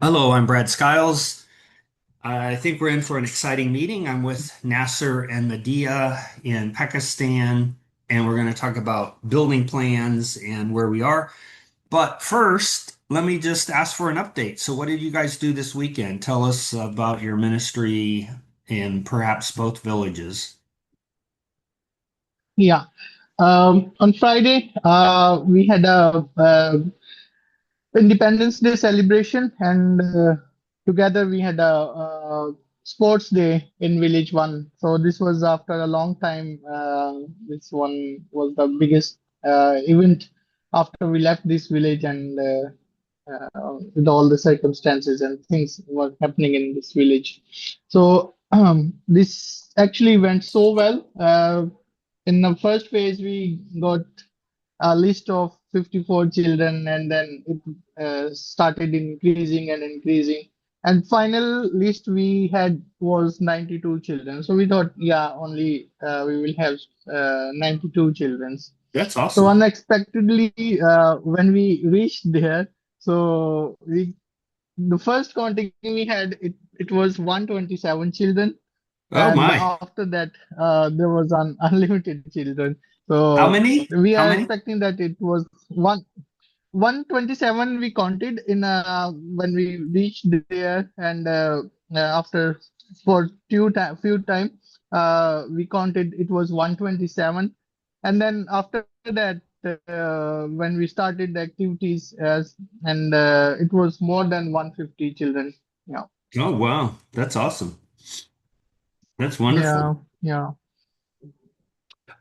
Hello, I'm Brad Skiles. I think we're in for an exciting meeting. I'm with Nasir and Madiha in Pakistan, and we're going to talk about building plans and where we are. But first, let me just ask for an update. So, what did you guys do this weekend? Tell us about your ministry in perhaps both villages. Yeah. On Friday, we had a Independence Day celebration, and together we had a sports day in Village One. So this was after a long time. This one was the biggest event after we left this village, and with all the circumstances and things were happening in this village. So this actually went so well. In the first phase, we got a list of 54 children, and then it started increasing and increasing. And final list we had was 92 children. So we thought, yeah, only we will have 92 children. That's So awesome. unexpectedly, when we reached there, so we the first counting we had it was 127 children, Oh and my. after that there was unlimited children. How So many? we How are many? expecting that it was 127 we counted in when we reached there, and after for few time we counted it was 127, and then after that when we started the activities and it was more than 150 children. Yeah. Oh wow. That's awesome. That's wonderful. Yeah.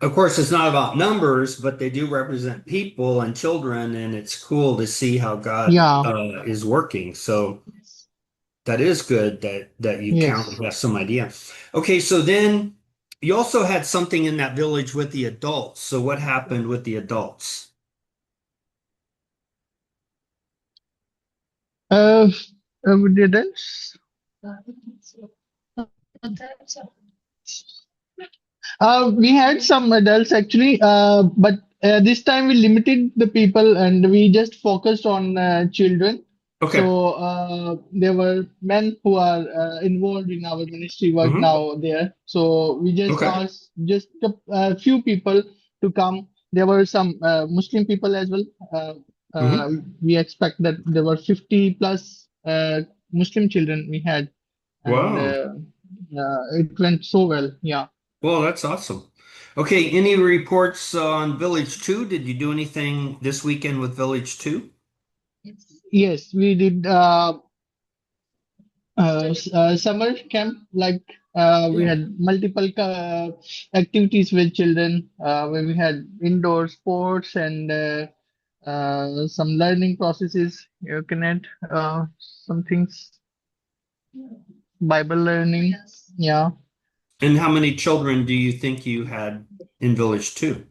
Of course, it's not about numbers, but they do represent people and children, and it's cool to see how God Yeah. is working. So that is good that you count Yes. and have some idea. Okay, so then you also had something in that village with the adults. So what happened with the adults? uh, we didn't. We had some adults actually, but this time we limited the people and we just focused on children. Okay. So there were men who are involved in our ministry work Hmm. now there. So we just Okay. asked just a few people to come. There were some Muslim people as well. Uh, uh, Hmm. we expect that there were 50 plus Muslim children we had, and Wow. it went so well. Yeah. Well, that's awesome. Okay, any reports on Village 2? Did you do anything this weekend with Village 2? Yes, we did summer camp. Like we Yeah. had multiple activities with children, where we had indoor sports and some learning processes. You can add some things, Bible learning. Yeah. And how many children do you think you had in Village 2?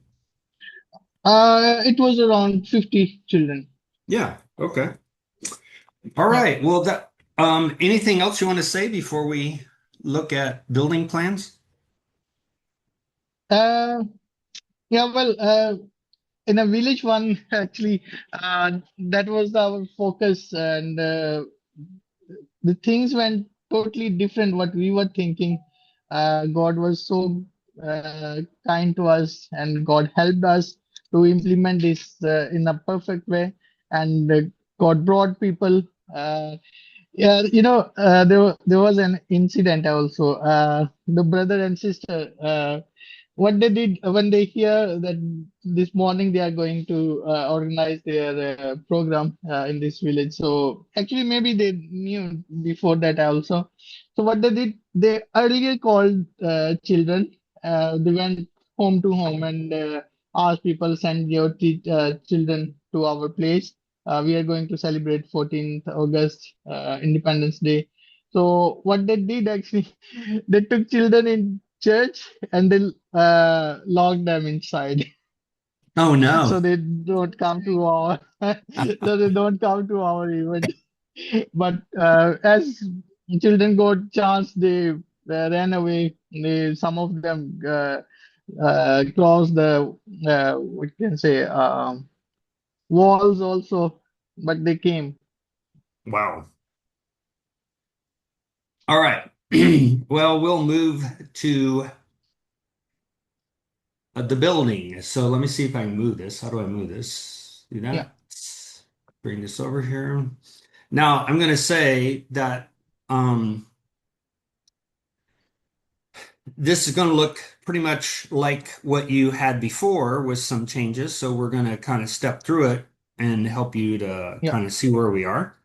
It was around 50 children. Yeah. Okay. All Yeah. right. Well, that anything else you want to say before we look at building plans? Uh, yeah. Well, in a village one actually, that was our focus, and the things went totally different what we were thinking. God was so kind to us, and God helped us to implement this in a perfect way. And God brought people. Yeah, there was an incident also. The brother and sister, what they did when they hear that this morning they are going to organize their program in this village. So actually, maybe they knew before that also. So what they did, they earlier called children. They went home to home and asked people, send your children to our place. We are going to celebrate 14th August, Independence Day. So what they did actually, they took children in church and they locked them inside. Oh So no. they don't come to our so they don't come to our event. But as children got chance, they ran away. Some of them crossed the we can say walls also, but they came. Wow. All right. Well, we'll move to the building. So let me see if I can move this. How do I move this? Do Yeah, that. Bring this over here. Now, I'm going to say that um, this is going to look pretty much like what you had before with some changes. So we're going to kind of step through it and help you to yeah, kind of see where we are.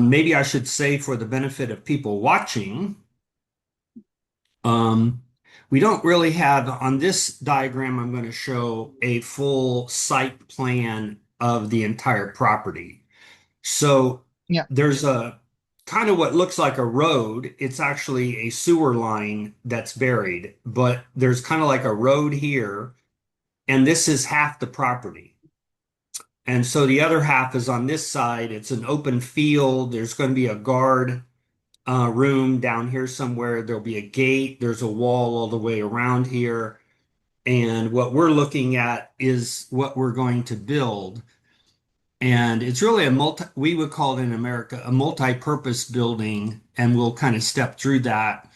Maybe I should say for the benefit of people watching, um, we don't really have on this diagram, I'm going to show a full site plan of the entire property. So yeah, there's a kind of what looks like a road. It's actually a sewer line that's buried, but there's kind of like a road here, and this is half the property. And so the other half is on this side. It's an open field. There's going to be a guard room down here somewhere. There'll be a gate. There's a wall all the way around here. And what we're looking at is what we're going to build. And it's really we would call it in America a multi-purpose building, and we'll kind of step through that.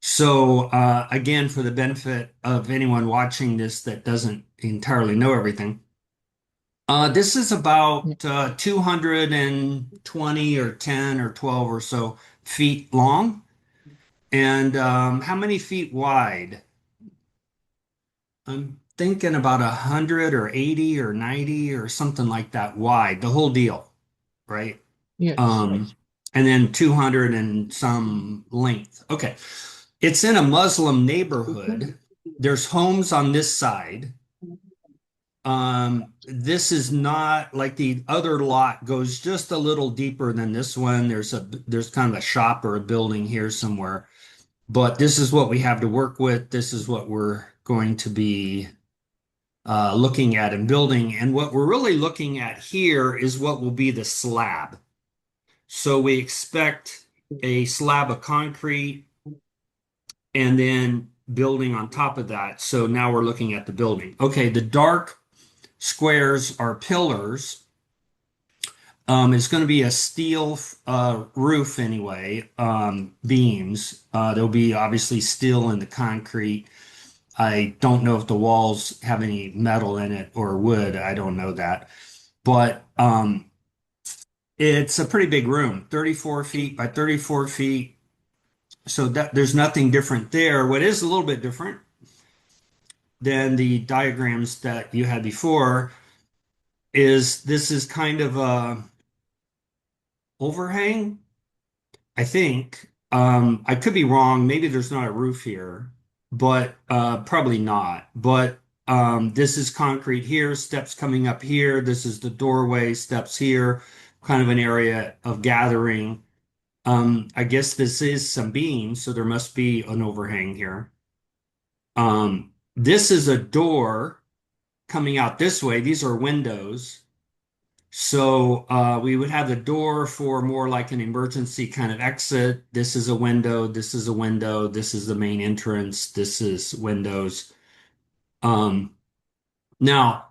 So, again, for the benefit of anyone watching this that doesn't entirely know everything, this is yeah, about 220 or 10 or 12 or so feet long. And how many feet wide? I'm thinking about 100 or 80 or 90 or something like that wide, the whole deal, right? yes, Um, and then 200 and some length. Okay. It's in a Muslim neighborhood. There's homes on this side. This is not like the other lot goes just a little deeper than this one. There's kind of a shop or a building here somewhere. But this is what we have to work with. This is what we're going to be looking at and building. And what we're really looking at here is what will be the slab. So we expect a slab of concrete and then building on top of that. So now we're looking at the building. Okay, the dark squares are pillars. It's going to be a steel roof anyway, beams. There'll be obviously steel in the concrete. I don't know if the walls have any metal in it or wood. I don't know that. But it's a pretty big room, 34 feet by 34 feet. So that there's nothing different there. What is a little bit different than the diagrams that you had before is this is kind of a overhang, I think. I could be wrong. Maybe there's not a roof here, but probably not. But this is concrete here, steps coming up here. This is the doorway, steps here, kind of an area of gathering. I guess this is some beams, so there must be an overhang here. This is a door coming out this way. These are windows. So we would have the door for more like an emergency kind of exit. This is a window. This is a window. This is the main entrance. This is windows. Um, now,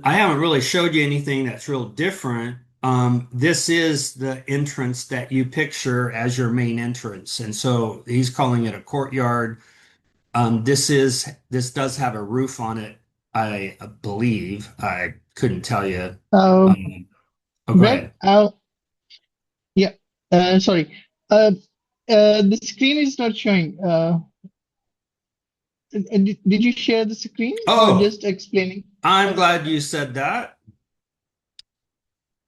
I haven't really showed you anything that's real different. This is the entrance that you picture as your main entrance. And so he's calling it a courtyard. This does have a roof on it, I believe. I couldn't tell you. Um, Um, oh, go Brad, ahead. yeah, sorry. The screen is not showing. Did you share the screen or Oh, just explaining? I'm glad you said that.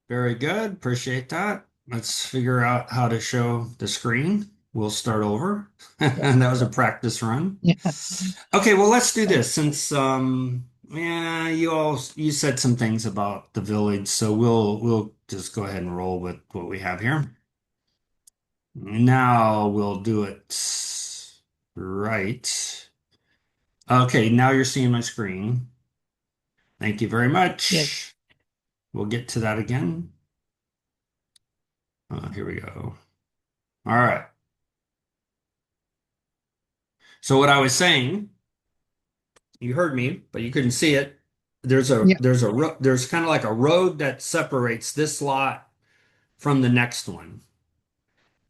Very good. Appreciate that. Let's figure out how to show the screen. We'll start over. Yeah, That was a practice run. yeah, Okay, well, let's do yeah, this since yeah, you said some things about the village, so we'll just go ahead and roll with what we have here. Now we'll do it right. Okay, now you're seeing my screen. Thank you very yes, much. We'll get to that again. Here we go. All right. So what I was saying, you heard me, but you couldn't see it. yeah, There's kind of like a road that separates this lot from the next one.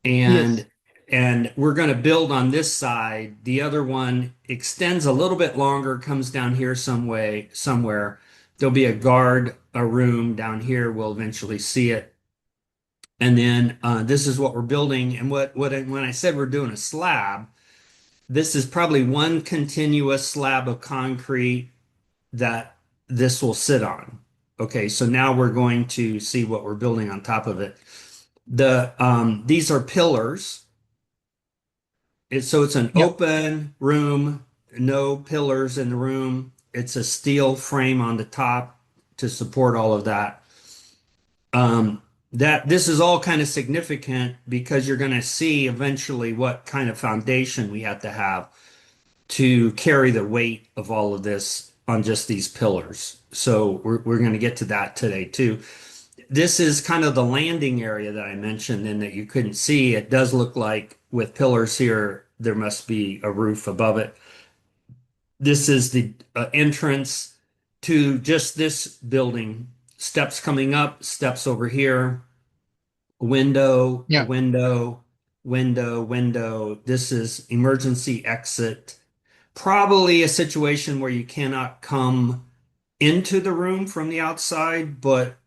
and Yes. and we're going to build on this side. The other one extends a little bit longer, comes down here some way somewhere. There'll be a room down here. We'll eventually see it. And then this is what we're building. And when I said we're doing a slab, this is probably one continuous slab of concrete that this will sit on. Okay, so now we're going to see what we're building on top of it. These are pillars. So it's an Yeah. open room, no pillars in the room. It's a steel frame on the top to support all of that. That this is all kind of significant because you're going to see eventually what kind of foundation we have to have to carry the weight of all of this on just these pillars. So we're going to get to that today too. This is kind of the landing area that I mentioned and that you couldn't see. It does look like with pillars here, there must be a roof above it. This is the entrance to just this building. Steps coming up, steps over here, window, Yeah. window, window, window. This is emergency exit. Probably a situation where you cannot come into the room from the outside, but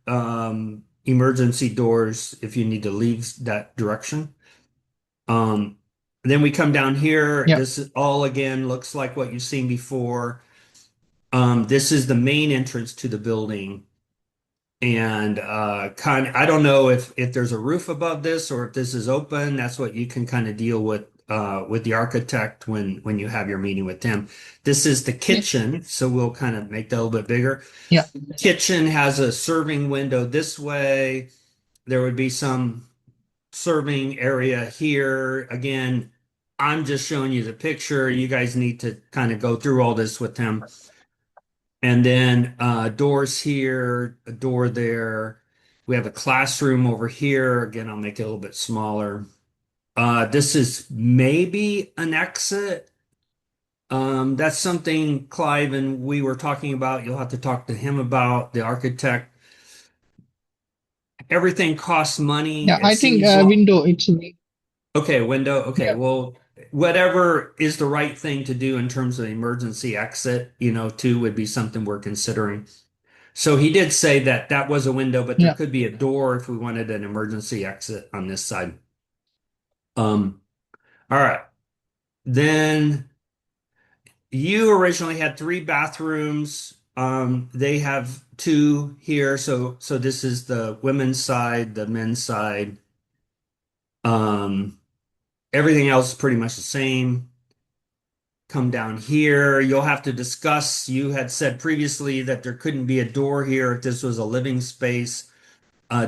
emergency doors if you need to leave that direction. Um, then we come down here. Yeah. This is all again looks like what you've seen before. This is the main entrance to the building. And kind of, I don't know if there's a roof above this or if this is open. That's what you can kind of deal with the architect when you have your meeting with him. This is the Yeah. kitchen, so we'll kind of make that a little bit bigger. Yeah. Kitchen has a serving window this way. There would be some serving area here. Again, I'm just showing you the picture. You guys need to kind of go through all this with him. And then doors here, a door there. We have a classroom over here. Again, I'll make it a little bit smaller. This is maybe an exit. That's something Clive and we were talking about. You'll have to talk to him about, the architect. Everything costs money. Yeah. It I think seems like, window. It's okay, window. Okay, yeah. well, whatever is the right thing to do in terms of emergency exit, too, would be something we're considering. So he did say that that was a window, but there Yeah. could be a door if we wanted an emergency exit on this side. Um, all right. Then you originally had three bathrooms. They have two here. So this is the women's side, the men's side. Um, everything else is pretty much the same. Come down here. You'll have to discuss. You had said previously that there couldn't be a door here if this was a living space.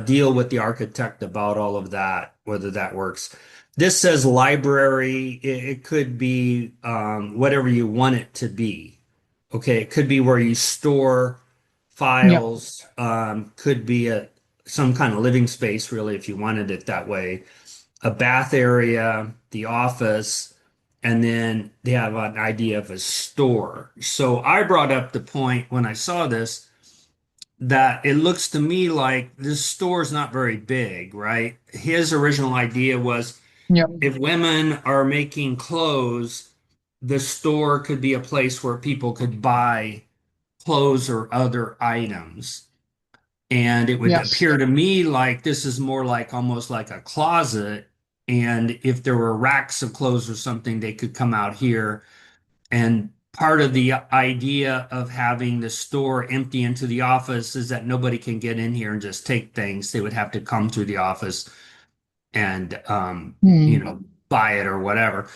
Deal with the architect about all of that, whether that works. This says library. It could be whatever you want it to be. Okay, it could be where you store Yeah. files. Could be some kind of living space, really, if you wanted it that way. A bath area, the office, and then they have an idea of a store. So I brought up the point when I saw this that it looks to me like this store is not very big, right? His original idea was Yeah. if women are making clothes, the store could be a place where people could buy clothes or other items. And it would Yes. appear to me like this is more like almost like a closet. And if there were racks of clothes or something, they could come out here. And part of the idea of having the store empty into the office is that nobody can get in here and just take things. They would have to come through the office and Hmm. buy it or whatever.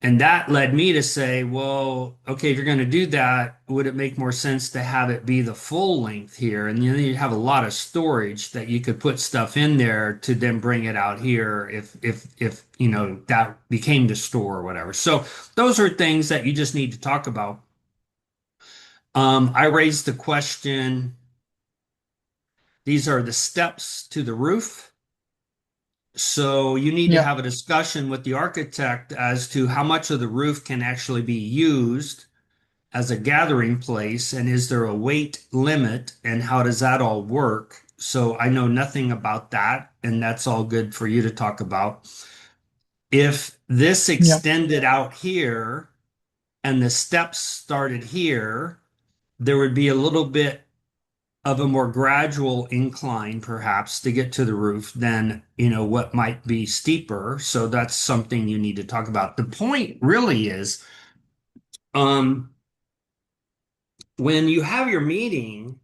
And that led me to say, well, okay, if you're going to do that, would it make more sense to have it be the full length here? And then you have a lot of storage that you could put stuff in there to then bring it out here if that became the store or whatever. So those are things that you just need to talk about. I raised the question, these are the steps to the roof. So you need to Yeah. have a discussion with the architect as to how much of the roof can actually be used as a gathering place, and is there a weight limit, and how does that all work? So I know nothing about that, and that's all good for you to talk about. If this Yeah. extended out here and the steps started here, there would be a little bit of a more gradual incline, perhaps, to get to the roof than, what might be steeper. So that's something you need to talk about. The point really is, um, when you have your meeting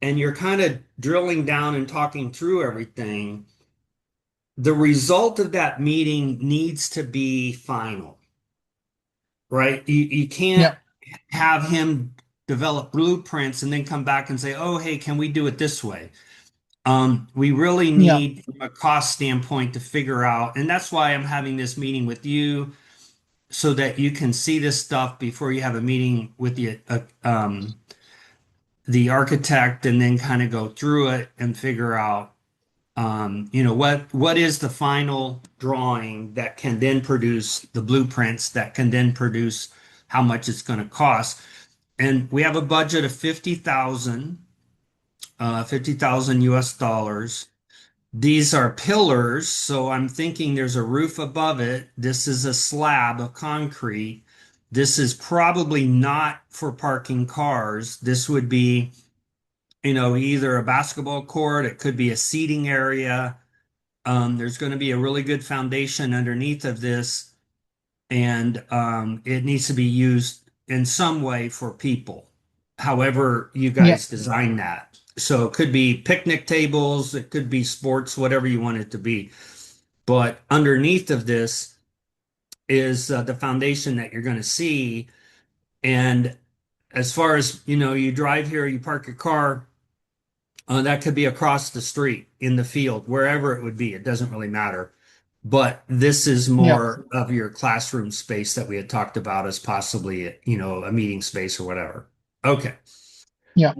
and you're kind of drilling down and talking through everything, the result of that meeting needs to be final, right? You can't Yeah. have him develop blueprints and then come back and say, oh, hey, can we do it this way? We really Yeah. need, from a cost standpoint, to figure out, and that's why I'm having this meeting with you so that you can see this stuff before you have a meeting with the architect, and then kind of go through it and figure out, what is the final drawing that can then produce the blueprints that can then produce how much it's going to cost. And we have a budget of 50,000 US dollars. These are pillars, so I'm thinking there's a roof above it. This is a slab of concrete. This is probably not for parking cars. This would be, either a basketball court, it could be a seating area. There's going to be a really good foundation underneath of this, and it needs to be used in some way for people, however you Yeah. guys design that. So it could be picnic tables, it could be sports, whatever you want it to be. But underneath of this is the foundation that you're going to see. And as far as, you drive here, you park your car, that could be across the street in the field, wherever it would be. It doesn't really matter. But this is Yeah. more of your classroom space that we had talked about as possibly, a meeting space or whatever. Okay. Yeah.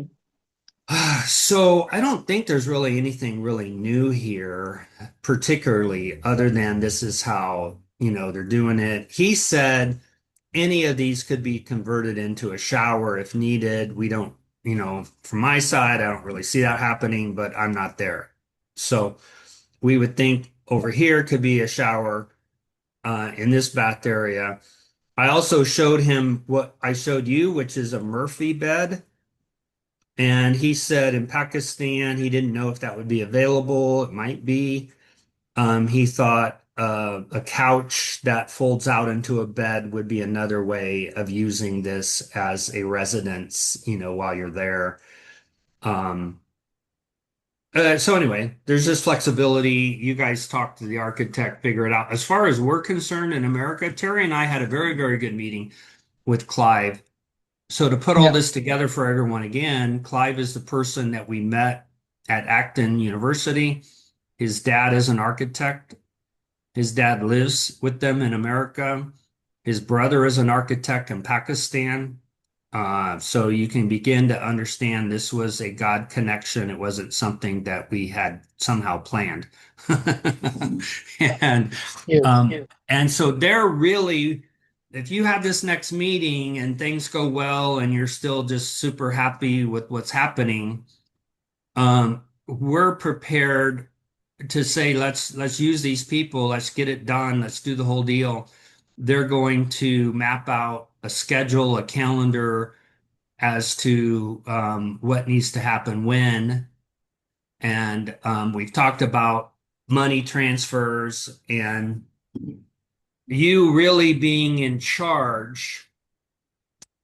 So I don't think there's really anything really new here, particularly other than this is how, they're doing it. He said any of these could be converted into a shower if needed. We don't, from my side, I don't really see that happening, but I'm not there. So we would think over here could be a shower in this bath area. I also showed him what I showed you, which is a Murphy bed. And he said in Pakistan, he didn't know if that would be available. It might be. He thought a couch that folds out into a bed would be another way of using this as a residence, while you're there. Um, so anyway, there's this flexibility. You guys talk to the architect, figure it out. As far as we're concerned in America, Terry and I had a very, very good meeting with Clive. So to put all Yeah. this together for everyone again, Clive is the person that we met at Acton University. His dad is an architect. His dad lives with them in America. His brother is an architect in Pakistan. So you can begin to understand this was a God connection. It wasn't something that we had somehow planned. And Yes. and so they're really, if you have this next meeting and things go well and you're still just super happy with what's happening, we're prepared to say let's use these people, let's get it done, let's do the whole deal. They're going to map out a schedule, a calendar as to what needs to happen when. And we've talked about money transfers and you really being in charge.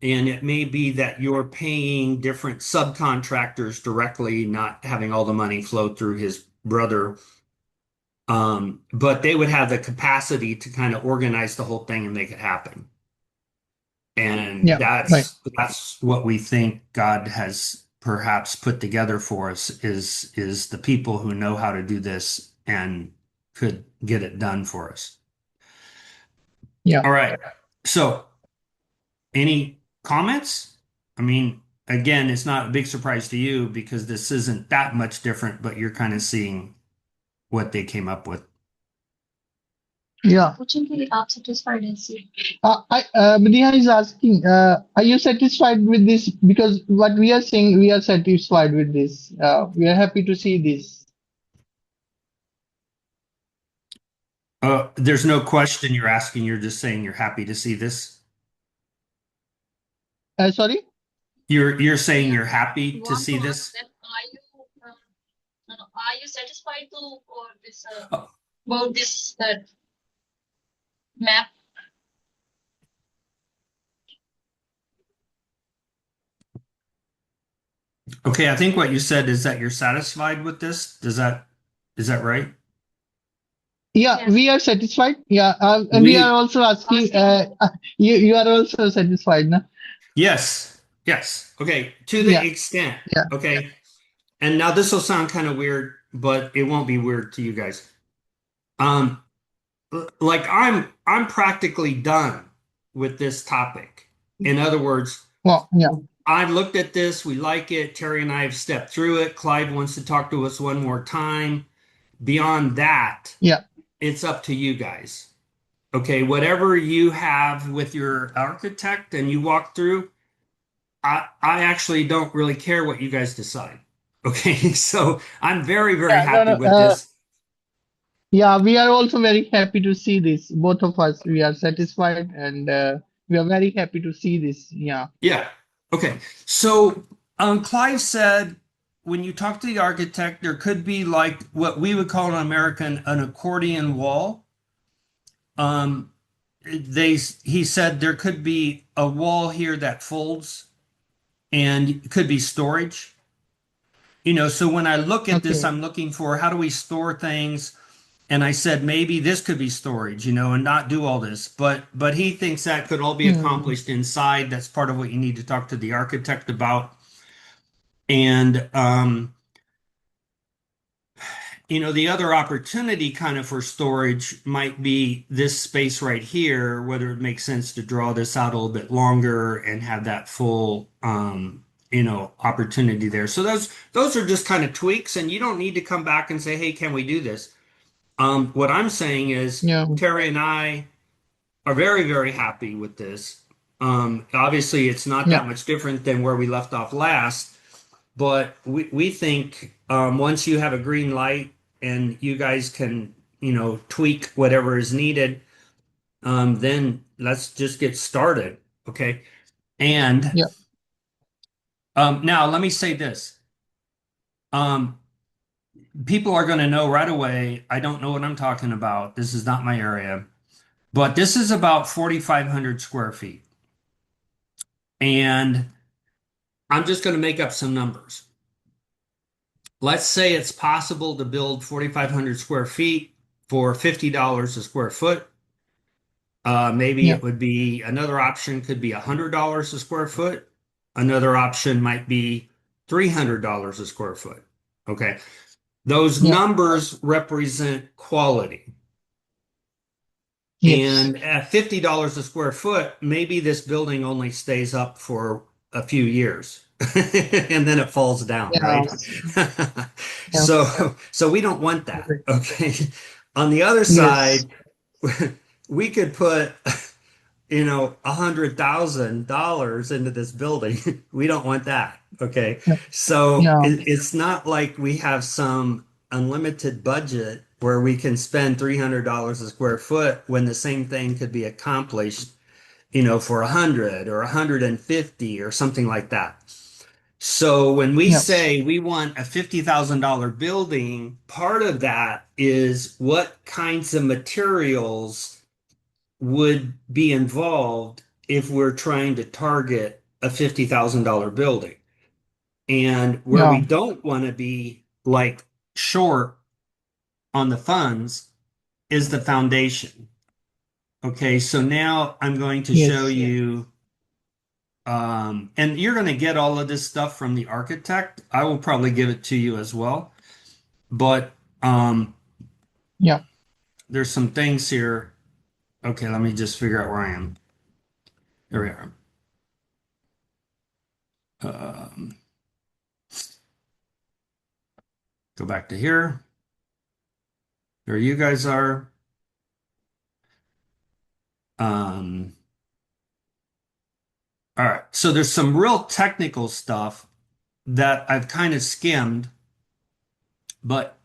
And it may be that you're paying different subcontractors directly, not having all the money flow through his brother. But they would have the capacity to kind of organize the whole thing and make it happen. And Yeah. Right. that's what we think God has perhaps put together for us is the people who know how to do this and could get it done for us. Yeah. All right. So, any comments? I mean, again, it's not a big surprise to you because this isn't that much different, but you're kind of seeing what they came up with. Yeah. पूछेंगे आप satisfied हैं से? Madiha is asking, are you satisfied with this? Because what we are saying, we are satisfied with this. We are happy to see this. There's no question you're asking. You're just saying you're happy to see this. Sorry? You're saying Yeah, you're happy we to want see to ask this. that are you satisfied to or this Oh, about this map? okay, I think what you said is that you're satisfied with this. Is that right? Yeah, yes, we are satisfied. Yeah, and we are We also asking. You are also satisfied, na? Yes, yes. Okay, to the Yeah, extent. yeah, Okay, and now this will sound kind of weird, but it won't be weird to you guys. Um, like I'm practically done with this topic. In other words, well, yeah, I looked at this, we like it. Terry and I have stepped through it. Clive wants to talk to us one more time. Beyond that, yeah, it's up to you guys. Okay, whatever you have with your architect and you walk through, I actually don't really care what you guys decide. Okay, so I'm very, very yeah. No, happy no. with this. Yeah, we are also very happy to see this. Both of us, we are satisfied, and we are very happy to see this. Yeah, Yeah. Okay. So Clive said when you talk to the architect, there could be like what we would call in American an accordion wall. Um, he said there could be a wall here that folds and it could be storage. So when I look at this, okay. I'm looking for how do we store things? And I said maybe this could be storage, and not do all this. But he thinks that could all be Hmm. accomplished inside. That's part of what you need to talk to the architect about. And the other opportunity kind of for storage might be this space right here, whether it makes sense to draw this out a little bit longer and have that full opportunity there. So those are just kind of tweaks, and you don't need to come back and say, hey, can we do this? What I'm saying is Yeah, Terry and I are very, very happy with this. Obviously, it's not yeah, that much different than where we left off last, but we think once you have a green light and you guys can, tweak whatever is needed, then let's just get started. Okay. And yeah, now let me say this. Um, People are going to know right away. I don't know what I'm talking about. This is not my area, but this is about 4,500 square feet. And I'm just going to make up some numbers. Let's say it's possible to build 4,500 square feet for $50 a square foot. Maybe yeah, it would be another option could be $100 a square foot. Another option might be $300 a square foot. Okay. Those yeah. numbers represent quality. Yes. And at $50 a square foot, maybe this building only stays up for a few years and then it falls down, Yeah, right? yeah. So we don't want that. Okay. On the other Yes. side, we could put, $100,000 into this building. We don't want that. Okay. Yeah, So yeah, it's not like we have some unlimited budget where we can spend $300 a square foot when the same thing could be accomplished, for 100 or 150 or something like that. So when we yeah, say we want a $50,000 building, part of that is what kinds of materials would be involved if we're trying to target a $50,000 building. And where we yeah. don't want to be like short on the funds is the foundation. Okay, so now I'm going to show Yes. you, and you're going to get all of this stuff from the architect. I will probably give it to you as well. But Yeah, there's some things here. Okay, let me just figure out where I am. There we are. Um, go back to here. There you guys are. Um, all right. So there's some real technical stuff that I've kind of skimmed, but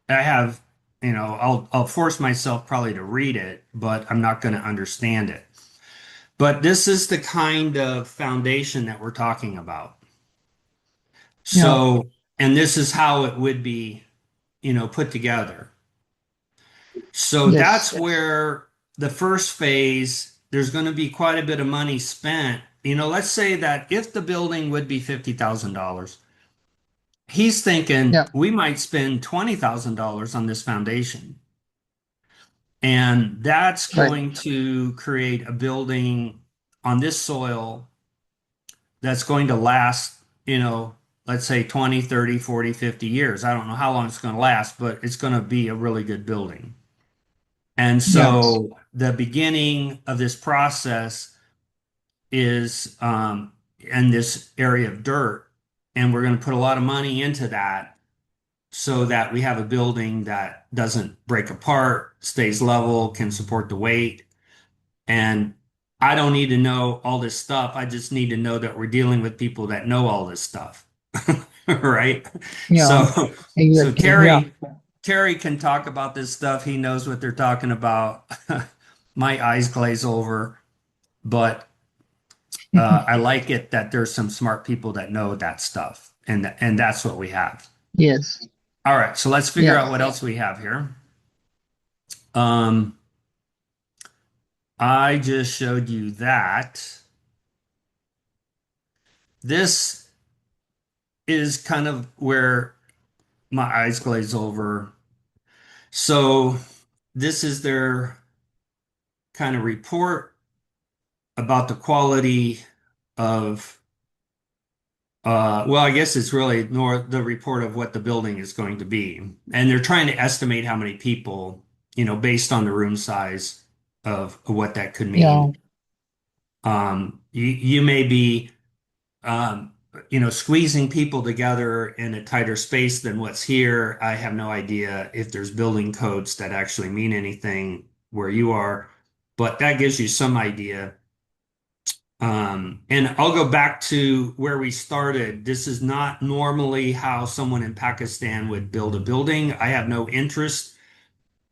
I have, I'll force myself probably to read it, but I'm not going to understand it. But this is the kind of foundation that we're talking about. Yeah. So, and this is how it would be, put together. So that's Yes. where the first phase, there's going to be quite a bit of money spent. Let's say that if the building would be $50,000, he's thinking Yeah. we might spend $20,000 on this foundation. And that's Right. going to create a building on this soil that's going to last, let's say 20, 30, 40, 50 years. I don't know how long it's going to last, but it's going to be a really good building. And Yeah. so the beginning of this process is in this area of dirt, and we're going to put a lot of money into that so that we have a building that doesn't break apart, stays level, can support the weight. And I don't need to know all this stuff. I just need to know that we're dealing with people that know all this stuff. Right? Yeah. So so Exactly. Yeah. Terry can talk about this stuff. He knows what they're talking about. My eyes glaze over, but I like it that there's some smart people that know that stuff, and that's what we have. Yes. All right, so let's figure Yeah. out what else we have here. Um, I just showed you that. This is kind of where my eyes glaze over. So this is their kind of report about the quality of well, I guess it's really more the report of what the building is going to be. And they're trying to estimate how many people, based on the room size of what that could Yeah. mean. You may be, um, squeezing people together in a tighter space than what's here. I have no idea if there's building codes that actually mean anything where you are, but that gives you some idea. And I'll go back to where we started. This is not normally how someone in Pakistan would build a building. I have no interest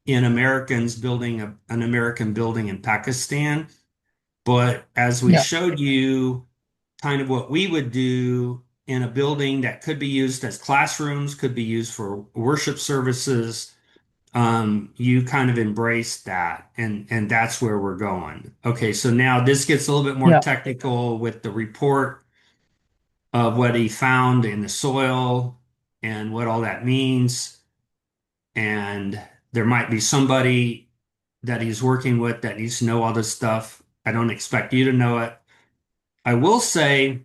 in Americans building an American building in Pakistan. But as we Yeah. showed you, kind of what we would do in a building that could be used as classrooms, could be used for worship services, you kind of embrace that, and that's where we're going. Okay, so now this gets a little bit more Yeah. technical with the report of what he found in the soil and what all that means. And there might be somebody that he's working with that needs to know all this stuff. I don't expect you to know it. I will say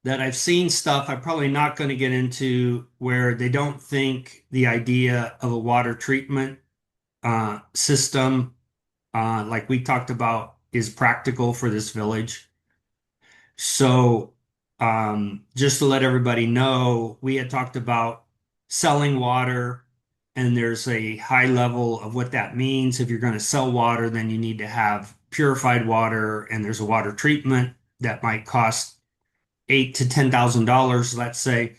that I've seen stuff I'm probably not going to get into where they don't think the idea of a water treatment system, like we talked about, is practical for this village. So, just to let everybody know, we had talked about selling water, and there's a high level of what that means. If you're going to sell water, then you need to have purified water, and there's a water treatment that might cost eight to $10,000, let's say.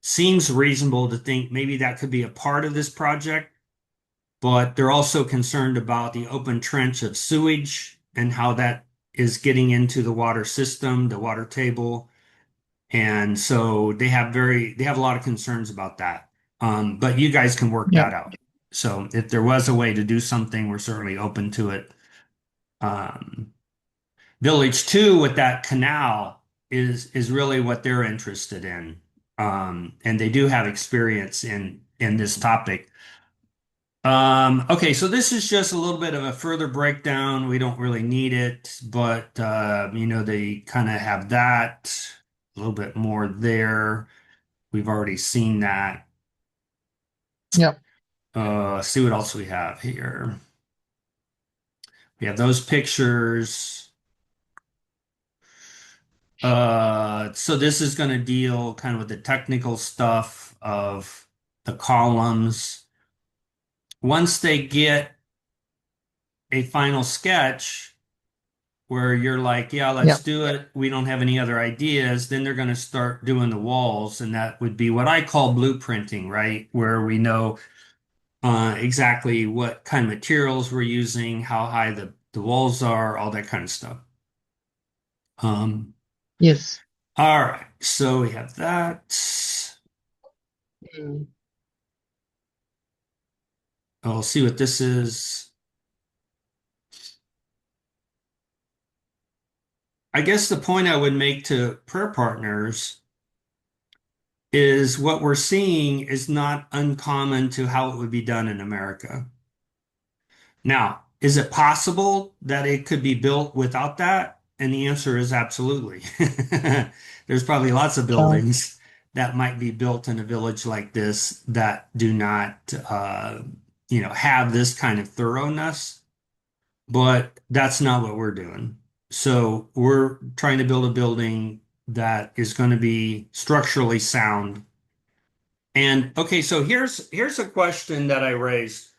Seems reasonable to think maybe that could be a part of this project, but they're also concerned about the open trench of sewage and how that is getting into the water system, the water table. And so they have a lot of concerns about that. But you guys can work Yeah. that out. So if there was a way to do something, we're certainly open to it. Um, Village two with that canal is really what they're interested in. And they do have experience in this topic. Okay, so this is just a little bit of a further breakdown. We don't really need it, but they kind of have that a little bit more there. We've already seen that. Yeah. See what else we have here. We have those pictures. So this is going to deal kind of with the technical stuff of the columns. Once they get a final sketch where you're like, yeah, Yeah. let's do it. We don't have any other ideas. Then they're going to start doing the walls, and that would be what I call blueprinting, right? Where we know exactly what kind of materials we're using, how high the walls are, all that kind of stuff. Um, Yes. all right, so we have that. Mm. I'll see what this is. I guess the point I would make to prayer partners is what we're seeing is not uncommon to how it would be done in America. Now, is it possible that it could be built without that? And the answer is absolutely. There's probably lots of Uh, buildings that might be built in a village like this that do not, have this kind of thoroughness, but that's not what we're doing. So we're trying to build a building that is going to be structurally sound. And okay, so here's a question that I raised.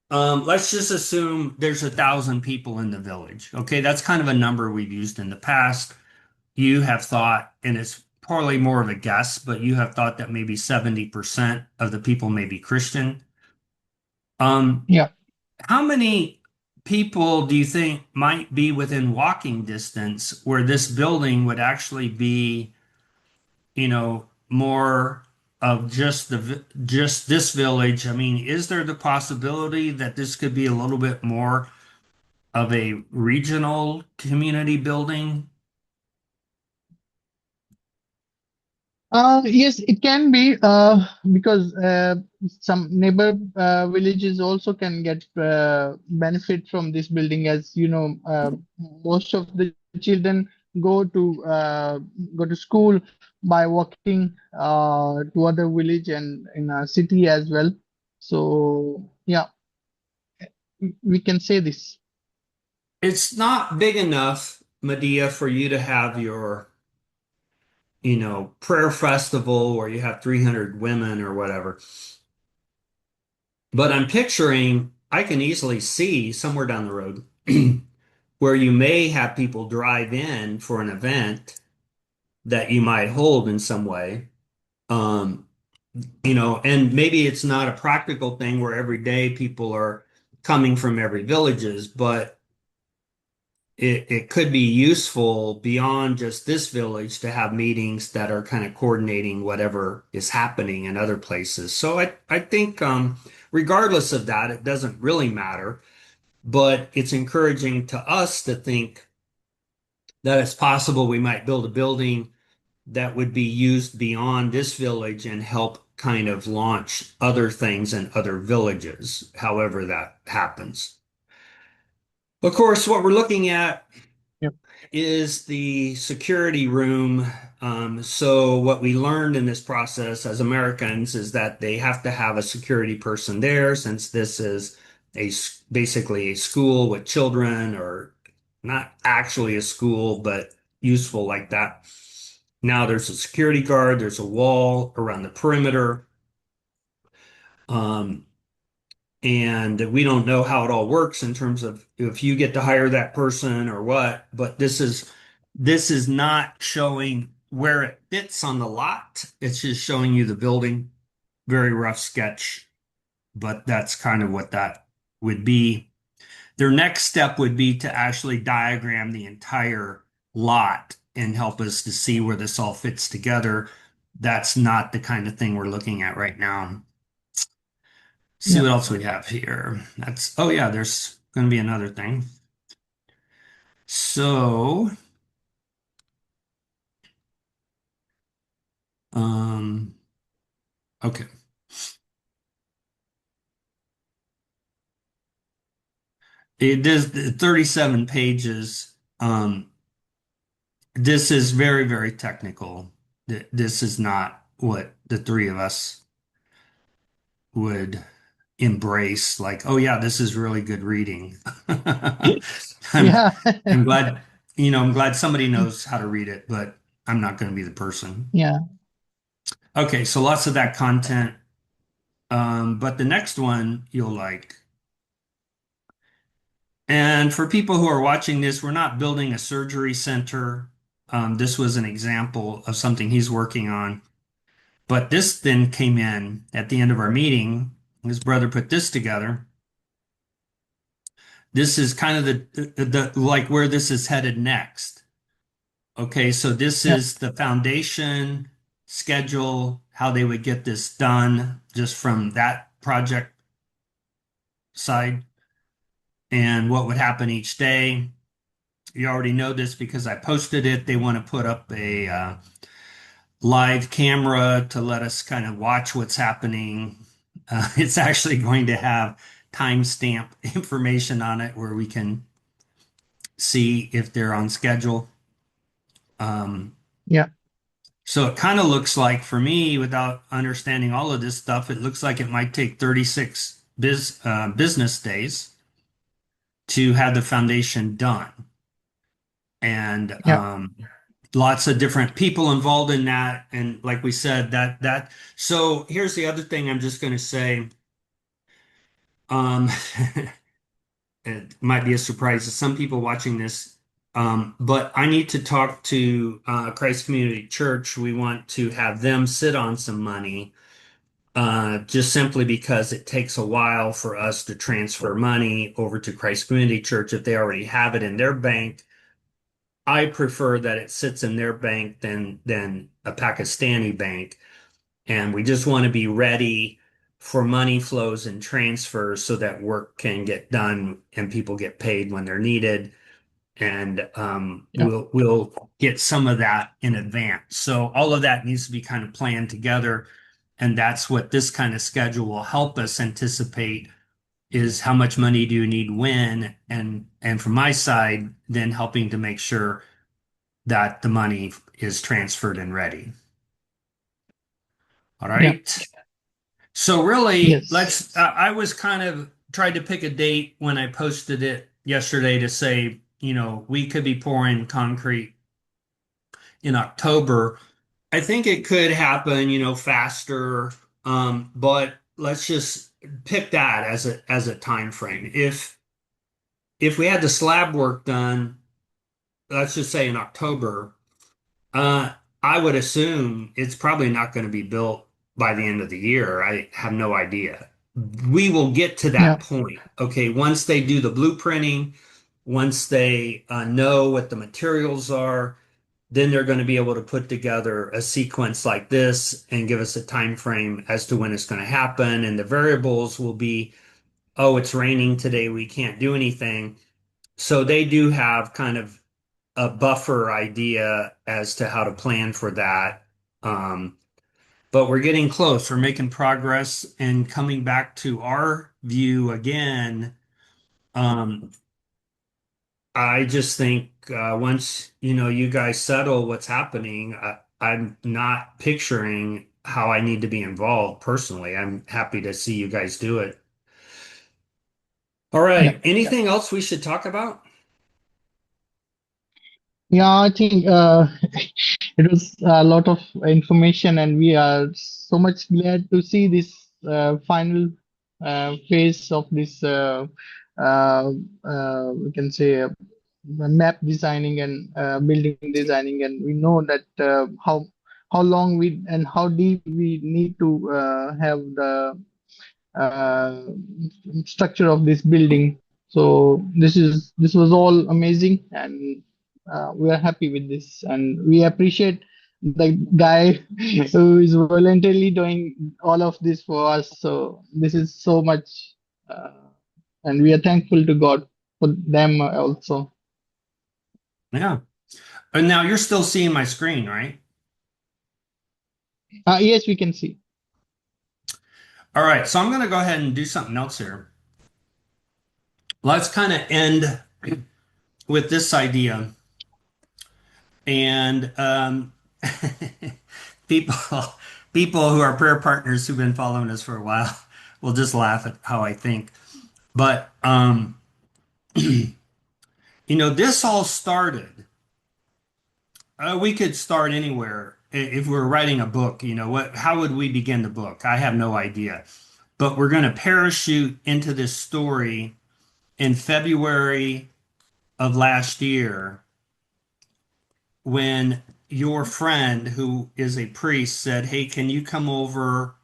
Let's just assume there's 1,000 people in the village. Okay, that's kind of a number we've used in the past. You have thought, and it's probably more of a guess, but you have thought that maybe 70% of the people may be Christian. Um, yeah. how many people do you think might be within walking distance where this building would actually be, more of just this village? I mean, is there the possibility that this could be a little bit more of a regional community building? Yes, it can be because some neighbor villages also can get benefit from this building, as you know, most of the children go to uh, go to school by walking to other village and in a city as well. So yeah, we can say this. It's not big enough, Medea, for you to have your, prayer festival where you have 300 women or whatever. But I'm picturing, I can easily see somewhere down the road where you may have people drive in for an event that you might hold in some way. Um, and maybe it's not a practical thing where every day people are coming from every villages, but it could be useful beyond just this village to have meetings that are kind of coordinating whatever is happening in other places. So I think regardless of that, it doesn't really matter, but it's encouraging to us to think that it's possible we might build a building that would be used beyond this village and help kind of launch other things in other villages, however that happens. Of course, what we're looking at Yep. is the security room. So what we learned in this process as Americans is that they have to have a security person there since this is basically a school with children, or not actually a school, but useful like that. Now there's a security guard, there's a wall around the perimeter. Um, and we don't know how it all works in terms of if you get to hire that person or what, but this is not showing where it fits on the lot. It's just showing you the building. Very rough sketch, but that's kind of what that would be. Their next step would be to actually diagram the entire lot and help us to see where this all fits together. That's not the kind of thing we're looking at right now. See Yeah. what else we have here. Oh yeah, there's going to be another thing. So, um, okay. It is 37 pages. This is very, very technical. This is not what the three of us would embrace. Like, oh yeah, this is really good reading. I'm, Yeah. I'm glad, I'm glad somebody knows how to read it, but I'm not going to be the person. Yeah. Okay, so lots of that content. But the next one you'll like. And for people who are watching this, we're not building a surgery center. This was an example of something he's working on. But this then came in at the end of our meeting. His brother put this together. This is kind of the like where this is headed next. Okay, so this Yeah, is the foundation schedule, how they would get this done just from that project side and what would happen each day. You already know this because I posted it. They want to put up a live camera to let us kind of watch what's happening. It's actually going to have timestamp information on it where we can see if they're on schedule. Um, yeah, so it kind of looks like, for me, without understanding all of this stuff, it looks like it might take 36 business days to have the foundation done. And yeah, lots of different people involved in that. And like we said, so here's the other thing I'm just going to say. Um, it might be a surprise to some people watching this, but I need to talk to Christ Community Church. We want to have them sit on some money, just simply because it takes a while for us to transfer money over to Christ Community Church if they already have it in their bank. I prefer that it sits in their bank than a Pakistani bank. And we just want to be ready for money flows and transfers so that work can get done and people get paid when they're needed. And yeah, we'll get some of that in advance. So all of that needs to be kind of planned together. And that's what this kind of schedule will help us anticipate, is how much money do you need when, and from my side, then helping to make sure that the money is transferred and ready. All yeah. right. So really, Yes. I was kind of tried to pick a date when I posted it yesterday to say, we could be pouring concrete in October. I think it could happen, faster. But let's just pick that as a time frame. If we had the slab work done, let's just say in October, Uh, I would assume it's probably not going to be built by the end of the year. I have no idea. We will get to that Yeah, point. Okay, once they do the blueprinting, once they know what the materials are, then they're going to be able to put together a sequence like this and give us a time frame as to when it's going to happen. And the variables will be, oh, it's raining today, we can't do anything. So they do have kind of a buffer idea as to how to plan for that. Um, but we're getting close. We're making progress and coming back to our view again. Um, I just think once you guys settle what's happening, I'm not picturing how I need to be involved personally. I'm happy to see you guys do it. All yeah. right. Anything else we should talk about? Yeah, I think it was a lot of information, and we are so much glad to see this final phase of this, uh, we can say, map designing and building designing. And we know that how long we and how deep we need to have the uh, structure of this building. So this was all amazing, and we are happy with this, and we appreciate the guy who is voluntarily doing all of this for us. So this is so much, and we are thankful to God for them also. Yeah. And now you're still seeing my screen, right? Yes, we can see. All right. So I'm going to go ahead and do something else here. Let's kind of end with this idea. And people people who are prayer partners who've been following us for a while will just laugh at how I think. But this all started. We could start anywhere. If we were writing a book, how would we begin the book? I have no idea. But we're going to parachute into this story in February of last year when your friend, who is a priest, said, "Hey, can you come over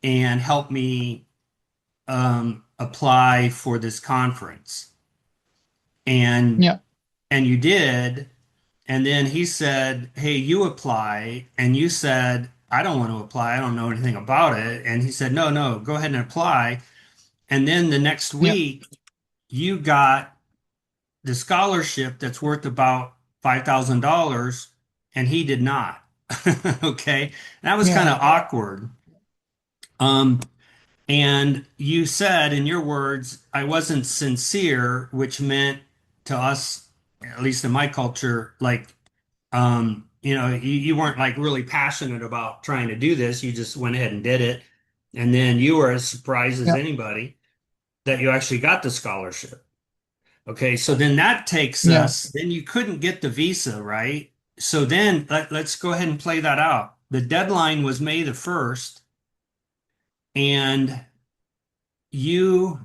and help me apply for this conference?" And Yeah. and you did. And then he said, "Hey, you apply." And you said, "I don't want to apply. I don't know anything about it." And he said, "No, no, go ahead and apply." And then the next Yeah. week, you got the scholarship that's worth about $5,000, and he did not. Okay. That was kind Yeah. of awkward. Um, and you said, in your words, I wasn't sincere, which meant to us, at least in my culture, like, you weren't like really passionate about trying to do this. You just went ahead and did it. And then you were as surprised as Yeah. anybody that you actually got the scholarship. Okay, so then that takes Yeah. us, then you couldn't get the visa, right? So then let's go ahead and play that out. The deadline was May the 1st, and you,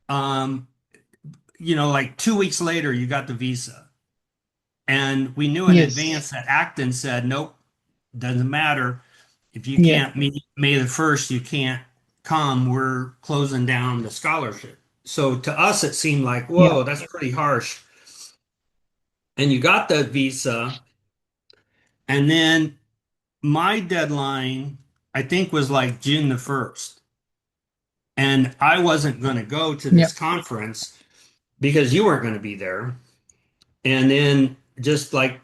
um, like 2 weeks later, you got the visa. And we knew in Yes. advance that Acton said, nope, doesn't matter. If you Yeah. can't meet May the 1st, you can't come. We're closing down the scholarship. So to us, it seemed like, Yeah. whoa, that's pretty harsh. And you got the visa. And then my deadline, I think, was like June the 1st. And I wasn't going to go to Yeah. this conference because you weren't going to be there. And then just like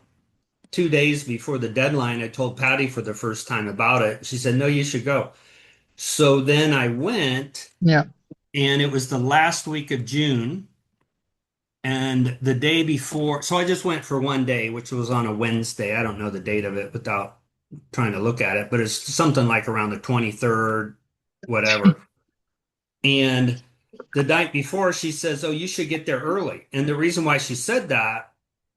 2 days before the deadline, I told Patty for the first time about it. She said, "No, you should go." So then I went, Yeah. and it was the last week of June. And the day before, so I just went for one day, which was on a Wednesday. I don't know the date of it without trying to look at it, but it's something like around the 23rd, whatever. And the night before, she says, "Oh, you should get there early." And the reason why she said that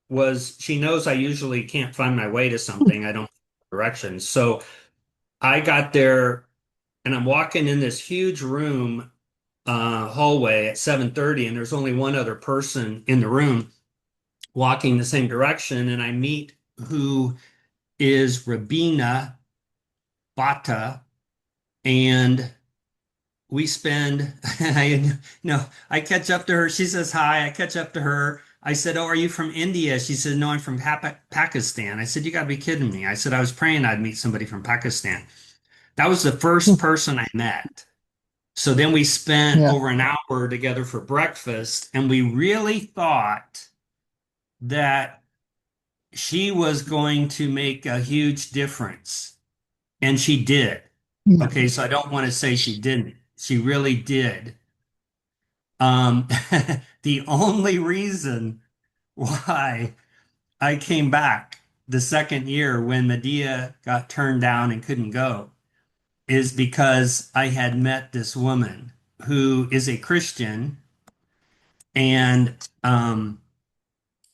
was she knows I usually can't find my way to something. I don't know directions. So I got there and I'm walking in this huge room, hallway at 7:30, and there's only one other person in the room walking the same direction. And I meet who is Rabina Bata, and we spend I catch up to her. She says hi. I catch up to her. I said, "Oh, are you from India?" She said, "No, I'm from Pakistan." I said, "You got to be kidding me." I said, "I was praying I'd meet somebody from Pakistan." That was the first person I met. So then we spent Yeah. over an hour together for breakfast, and we really thought that she was going to make a huge difference. And she did. Yeah. Okay, so I don't want to say she didn't. She really did. The only reason why I came back the second year when Medea got turned down and couldn't go is because I had met this woman who is a Christian and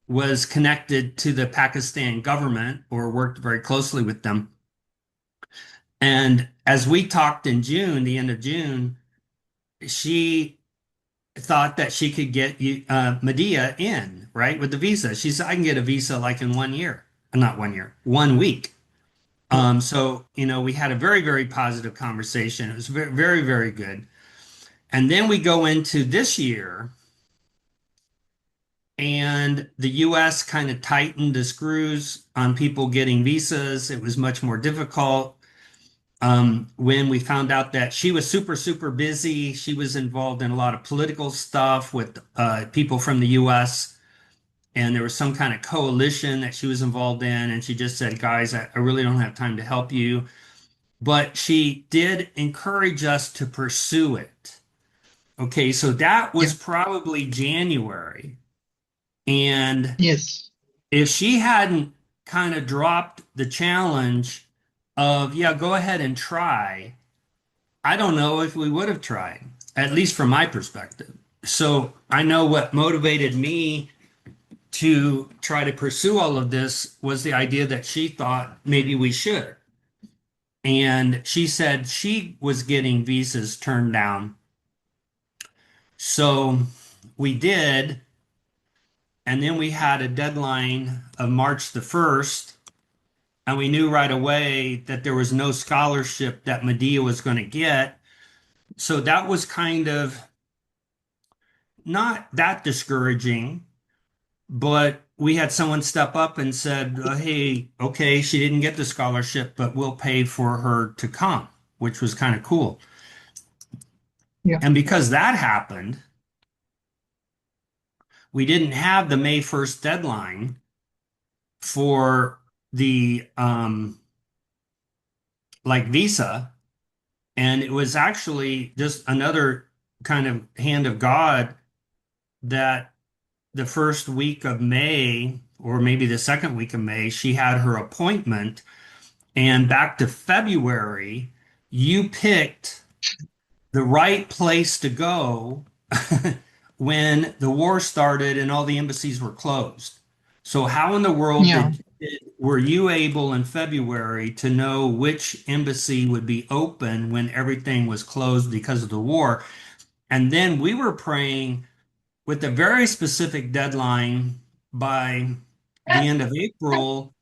was connected to the Pakistan government or worked very closely with them. And as we talked in June, the end of June, she thought that she could get you, Medea in, right, with the visa. She said, "I can get a visa like in 1 year." Not 1 year, 1 week. So, we had a very, very positive conversation. It was very, very, very good. And then we go into this year, and the US kind of tightened the screws on people getting visas. It was much more difficult. When we found out that she was super, super busy, she was involved in a lot of political stuff with people from the US, and there was some kind of coalition that she was involved in. And she just said, "Guys, I really don't have time to help you." But she did encourage us to pursue it. Okay, so that was Yeah. probably January. And Yes. if she hadn't kind of dropped the challenge of, "Yeah, go ahead and try," I don't know if we would have tried, at least from my perspective. So I know what motivated me to try to pursue all of this was the idea that she thought maybe we should. And she said she was getting visas turned down. So we did, and then we had a deadline of March the 1st, and we knew right away that there was no scholarship that Medea was going to get. So that was kind of not that discouraging, but we had someone step up and said, "Hey, okay, she didn't get the scholarship, but we'll pay for her to come," which was kind of cool. Yeah. And because that happened, we didn't have the May 1st deadline for the like visa. And it was actually just another kind of hand of God that the first week of May, or maybe the second week of May, she had her appointment. And back to February, you picked the right place to go when the war started and all the embassies were closed. So how in the world Yeah. were you able in February to know which embassy would be open when everything was closed because of the war? And then we were praying with a very specific deadline by the end of April.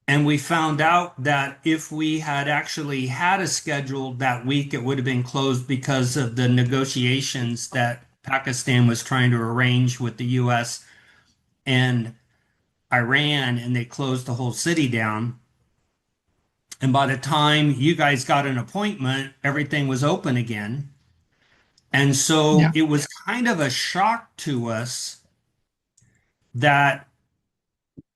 And we found out that if we had actually had a schedule that week, it would have been closed because of the negotiations that Pakistan was trying to arrange with the US and Iran, and they closed the whole city down. And by the time you guys got an appointment, everything was open again. And so Yeah. it was kind of a shock to us that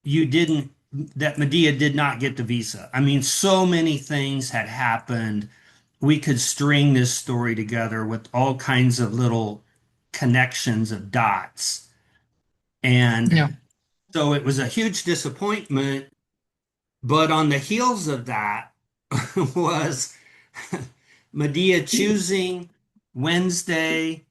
you didn't, that Medea did not get the visa. I mean, so many things had happened. We could string this story together with all kinds of little connections of dots. And Yeah. so it was a huge disappointment. But on the heels of that was Medea choosing Wednesday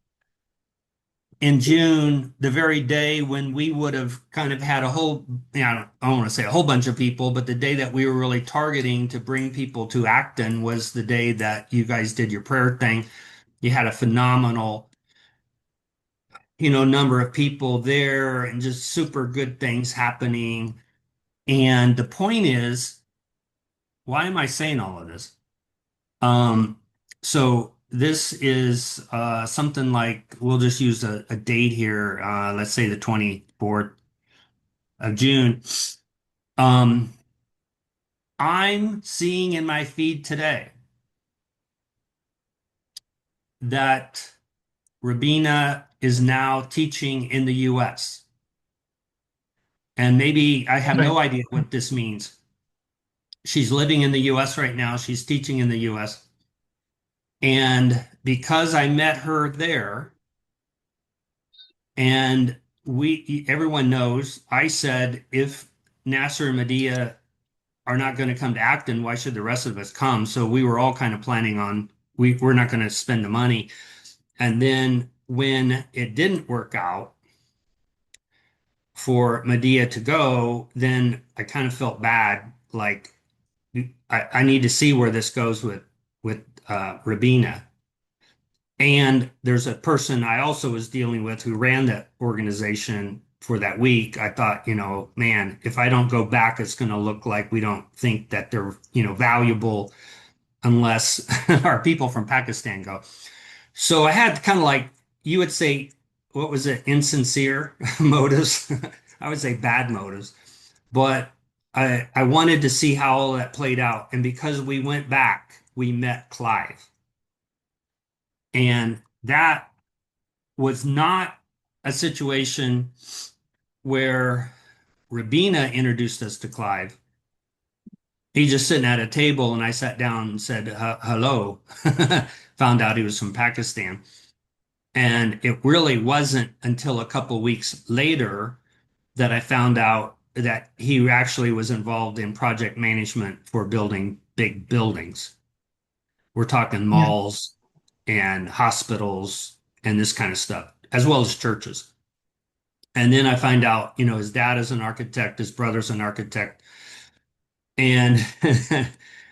in June, the very day when we would have kind of had a whole, I don't want to say a whole bunch of people, but the day that we were really targeting to bring people to Acton was the day that you guys did your prayer thing. You had a phenomenal, number of people there and just super good things happening. And the point is, why am I saying all of this? Um, so this is something like we'll just use a date here. Let's say the 24th of June. Um, I'm seeing in my feed today that Rabina is now teaching in the US. And maybe I have Right. no idea what this means. She's living in the US right now. She's teaching in the US. And because I met her there, and everyone knows, I said, if Nasser and Madiha are not going to come to Acton, why should the rest of us come? So we were all kind of planning on we're not going to spend the money. And then when it didn't work out for Medea to go, then I kind of felt bad. Like I need to see where this goes with Rabina. And there's a person I also was dealing with who ran that organization for that week. I thought, man, if I don't go back, it's going to look like we don't think that they're, valuable unless our people from Pakistan go. So I had kind of like, you would say, what was it, insincere motives? I would say bad motives. But I wanted to see how all that played out. And because we went back, we met Clive. And that was not a situation where Rabina introduced us to Clive. He's just sitting at a table, and I sat down and said, hello. Found out he was from Pakistan. And it really wasn't until a couple weeks later that I found out that he actually was involved in project management for building big buildings. We're talking Yeah. malls and hospitals and this kind of stuff, as well as churches. And then I find out, his dad is an architect, his brother's an architect. And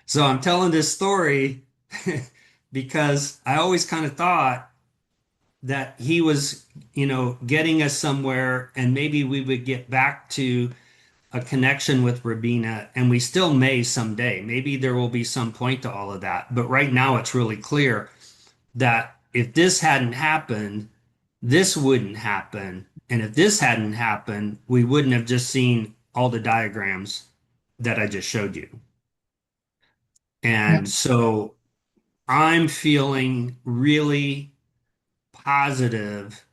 so I'm telling this story because I always kind of thought that he was, getting us somewhere, and maybe we would get back to a connection with Rabina, and we still may someday. Maybe there will be some point to all of that. But right now, it's really clear that if this hadn't happened, this wouldn't happen. And if this hadn't happened, we wouldn't have just seen all the diagrams that I just showed you. Yeah. And so I'm feeling really positive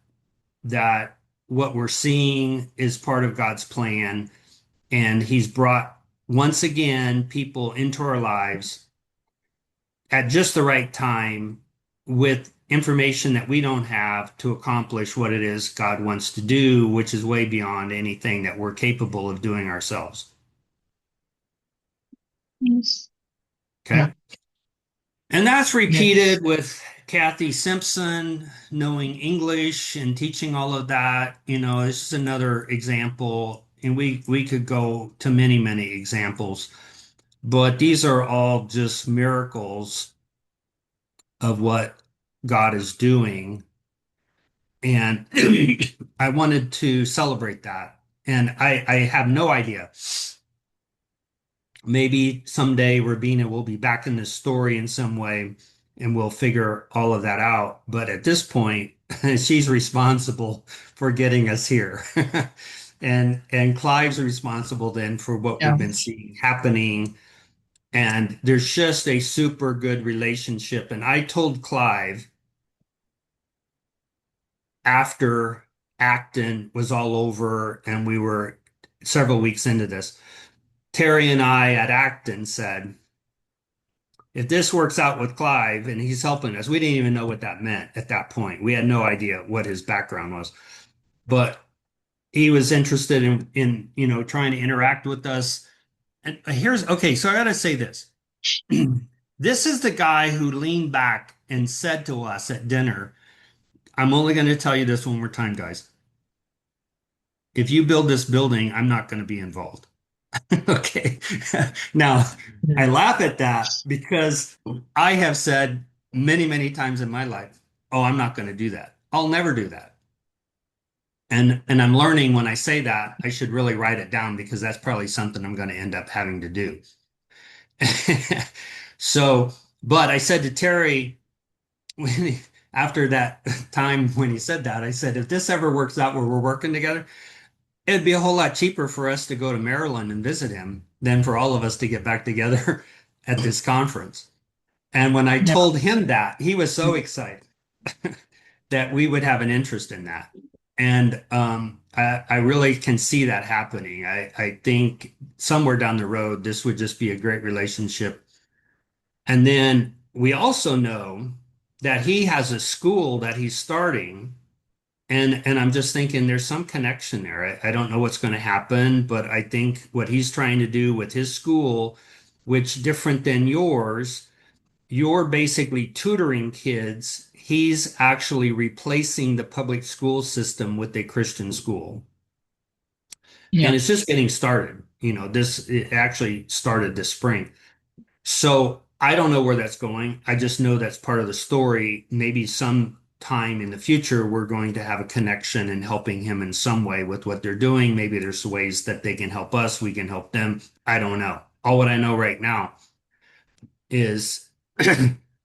that what we're seeing is part of God's plan. And He's brought, once again, people into our lives at just the right time with information that we don't have to accomplish what it is God wants to do, which is way beyond anything that we're capable of doing ourselves. Yes. Okay. Yeah. And that's Yes. repeated with Kathy Simpson knowing English and teaching all of that. This is another example, and we could go to many, many examples, but these are all just miracles of what God is doing. And I wanted to celebrate that. And I have no idea. Maybe someday Rabina will be back in this story in some way and we'll figure all of that out. But at this point, she's responsible for getting us here. And Clive's responsible then for what we've Yeah. been seeing happening. And there's just a super good relationship. And I told Clive after Acton was all over and we were several weeks into this, Terry and I at Acton said, if this works out with Clive and he's helping us, we didn't even know what that meant at that point. We had no idea what his background was, but he was interested in trying to interact with us. And here's okay, so I gotta say this. This is the guy who leaned back and said to us at dinner, I'm only going to tell you this one more time, guys. If you build this building, I'm not going to be involved. Okay. Now, I Yes. laugh at that because I have said many, many times in my life, oh, I'm not going to do that. I'll never do that. And I'm learning when I say that, I should really write it down because that's probably something I'm going to end up having to do. So, but I said to Terry, when after that time when he said that, I said, if this ever works out where we're working together, it'd be a whole lot cheaper for us to go to Maryland and visit him than for all of us to get back together at this conference. And when I Yeah. told him that, he was so excited that we would have an interest in that. And I really can see that happening. I think somewhere down the road, this would just be a great relationship. And then we also know that he has a school that he's starting. And I'm just thinking there's some connection there. I don't know what's going to happen, but I think what he's trying to do with his school, which different than yours, you're basically tutoring kids. He's actually replacing the public school system with a Christian school. And Yeah. it's just getting started. This it actually started this spring. So I don't know where that's going. I just know that's part of the story. Maybe some time in the future, we're going to have a connection and helping him in some way with what they're doing. Maybe there's ways that they can help us, we can help them. I don't know. All what I know right now is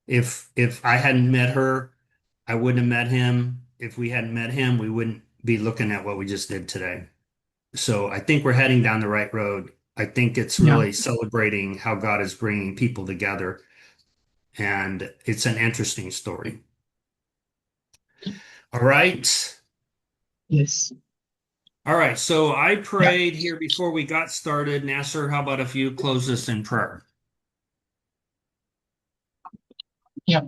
if I hadn't met her, I wouldn't have met him. If we hadn't met him, we wouldn't be looking at what we just did today. So I think we're heading down the right road. I think it's Yeah. really celebrating how God is bringing people together, and it's an interesting story. All right. Yes. All right. So I Yeah. prayed here before we got started. Nasser, how about if you close this in prayer? Yeah.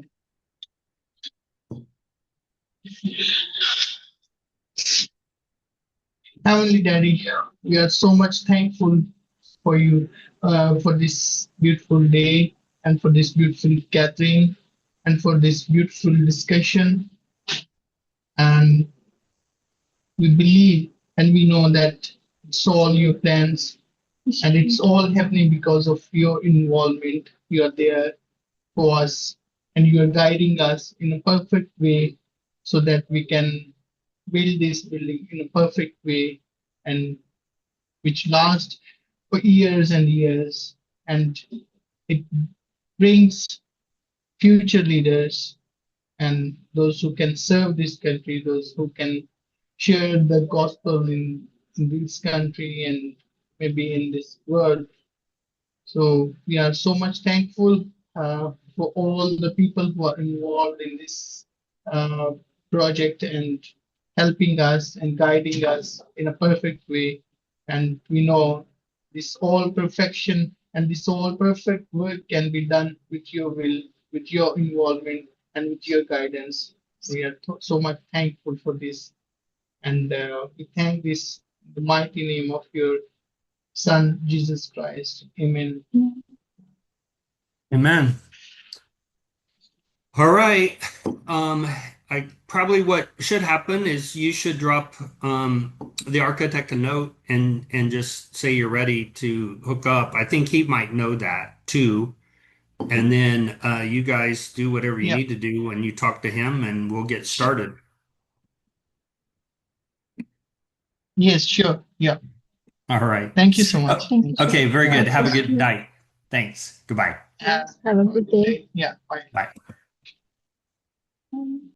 Heavenly Daddy, we are so much thankful for you, for this beautiful day and for this beautiful gathering and for this beautiful discussion. And we believe and we know that it's all your plans and it's all happening because of your involvement. You are there for us and you are guiding us in a perfect way. so that we can build this building in a perfect way and which lasts for years and years. And it brings future leaders and those who can serve this country, those who can share the gospel in this country and maybe in this world. So we are so much thankful for all the people who are involved in this uh, project and helping us and guiding us in a perfect way. And we know this all perfection and this all perfect work can be done with your will, with your involvement, and with your guidance. We are so much thankful for this. And we thank this, the mighty name of your Son, Jesus Christ. Amen. Amen. All right. Um, I probably what should happen is you should drop the architect a note and just say you're ready to hook up. I think he might know that too. And then you guys do whatever you Yeah. need to do when you talk to him, and we'll get started. Yes, sure. Yeah. All right. Thank you so much. Oh, Thank you. okay, very Yeah. good. Have a good night. Thanks. Goodbye. Have a good day. Yeah. Bye. Bye.